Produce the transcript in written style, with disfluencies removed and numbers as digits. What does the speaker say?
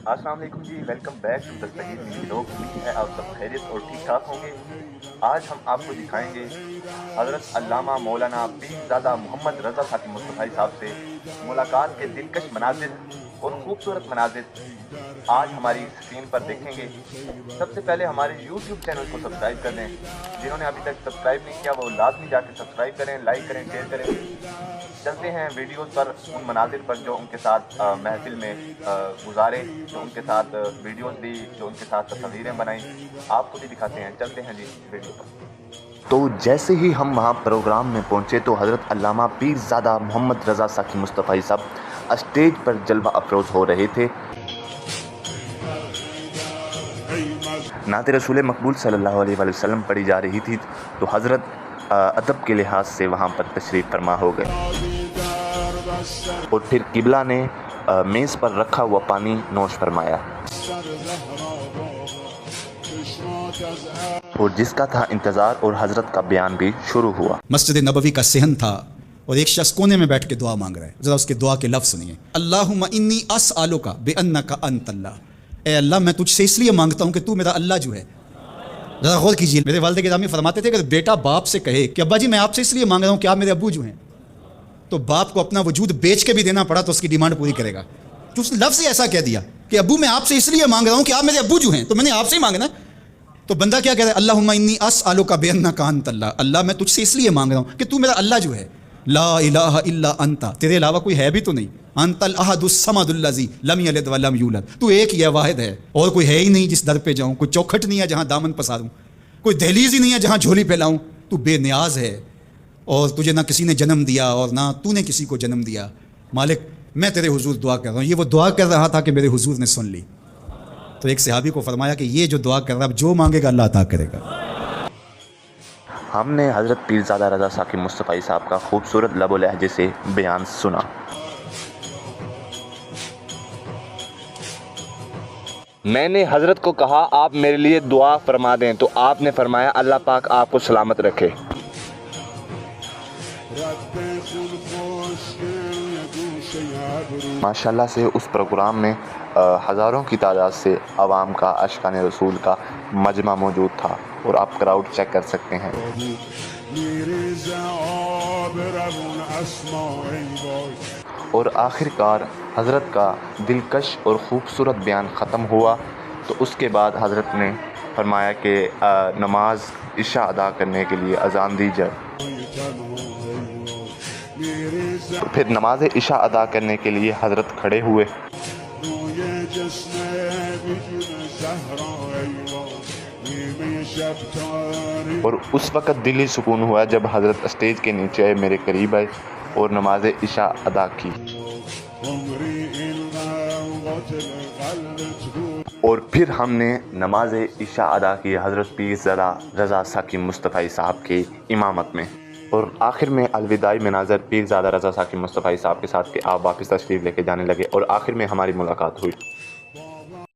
السلام علیکم جی، welcome back to Dastagir news vlog. امید ہے آپ سب خیریت اور ٹھیک ٹھاک ہوں گے۔ آج ہم آپ کو دکھائیں گے حضرت علامہ مولانا پیرزادہ محمد رضا ساکی مصطفی صاحب سے ملاقات کے دلکش مناظر اور خوبصورت مناظر آج ہماری اسکرین پر دیکھیں گے۔ سب سے پہلے ہمارے یوٹیوب چینل کو سبسکرائب کر لیں، جنہوں نے ابھی تک سبسکرائب نہیں کیا وہ لازمی جا کے سبسکرائب کریں، لائک کریں، شیئر کریں۔ چلتے ہیں ویڈیوز پر، ان مناظر پر جو ان کے ساتھ محفل میں گزارے، جو ان کے ساتھ ویڈیوز لی، جو ان کے ساتھ تصویریں بنائیں، آپ کو بھی دکھاتے ہیں۔ چلتے ہیں جی ویڈیو پر۔ تو جیسے ہی ہم وہاں پروگرام میں پہنچے تو حضرت علامہ پیرزادہ محمد رضا ساکی مصطفی صاحب اسٹیج پر جلوہ افروز ہو رہے تھے۔ نعت رسول مقبول صلی اللہ علیہ وآلہ وسلم پڑھی جا رہی تھی تو حضرت ادب کے لحاظ سے وہاں پر تشریف فرما ہو گئے اور پھر قبلہ نے میز پر رکھا ہوا پانی نوش فرمایا اور جس کا تھا انتظار، اور حضرت کا بیان بھی شروع ہوا۔ مسجد نبوی کا صحن تھا اور ایک شخص کونے میں بیٹھ کے دعا مانگ رہا ہے۔ ذرا اس کے دعا کے لفظ سنیے۔ اللہم انی اسألک بانک انت اللہ، اے اللہ میں تجھ سے اس لیے مانگتا ہوں کہ تو میرا اللہ جو ہے۔ ذرا غور کیجیے، میرے والد گرامی فرماتے تھے کہ بیٹا باپ سے کہے کہ ابا جی میں آپ سے اس لیے مانگ رہا ہوں کہ آپ میرے ابو جو ہیں، تو باپ کو اپنا وجود بیچ کے بھی دینا پڑا تو اس کی ڈیمانڈ پوری کرے گا۔ تو اس نے لفظ ہی ایسا کہہ دیا کہ ابو میں آپ سے اس لیے مانگ رہا ہوں کہ آپ میرے ابو جو ہیں، تو میں نے آپ سے ہی مانگنا۔ تو بندہ کیا کہہ رہا ہے؟ اللہم انی اسألک بانک انت اللہ، اللہ میں تجھ سے اس لیے مانگ رہا ہوں کہ تو میرا اللہ جو ہے۔ لا الہ الا انت، تیرے علاوہ کوئی ہے بھی تو نہیں۔ انت الاحد الصمد الذی لم یلد ولم یولد، تو ایک ہی ہے، واحد ہے، اور کوئی ہے ہی نہیں جس در پہ جاؤں، کوئی چوکھٹ نہیں ہے جہاں دامن پساروں، کوئی دہلیز ہی نہیں ہے جہاں جھولی پھیلاؤں۔ تو بے نیاز ہے اور تجھے نہ کسی نے جنم دیا اور نہ تو نے کسی کو جنم دیا۔ مالک میں تیرے حضور دعا کر رہا ہوں۔ یہ وہ دعا کر رہا تھا کہ میرے حضور نے سن لی۔ تو ایک صحابی کو فرمایا کہ یہ جو دعا کر رہا ہے جو مانگے گا اللہ عطا کرے گا۔ ہم نے حضرت پیرزادہ رضا ساکی مصطفی صاحب کا خوبصورت لب و لہجے سے بیان سنا۔ میں نے حضرت کو کہا آپ میرے لیے دعا فرما دیں، تو آپ نے فرمایا اللہ پاک آپ کو سلامت رکھے۔ ماشاءاللہ سے اس پروگرام میں ہزاروں کی تعداد سے عوام کا، عاشقان رسول کا مجمع موجود تھا، اور آپ کراؤڈ چیک کر سکتے ہیں۔ اور آخر کار حضرت کا دلکش اور خوبصورت بیان ختم ہوا تو اس کے بعد حضرت نے فرمایا کہ نماز عشاء ادا کرنے کے لیے اذان دی جائے۔ پھر نماز عشاء ادا کرنے کے لیے حضرت کھڑے ہوئے اور اس وقت دلی سکون ہوا جب حضرت اسٹیج کے نیچے آئے، میرے قریب آئے اور نماز عشاء ادا کی۔ اور پھر ہم نے نماز عشاء ادا کی حضرت پیرزادہ رضا ساکی مصطفی صاحب کی امامت میں، اور آخر میں الوداعی مناظر پیرزادہ رضا ساکی مصطفی صاحب کے ساتھ کہ آپ واپس تشریف لے کے جانے لگے، اور آخر میں ہماری ملاقات ہوئی۔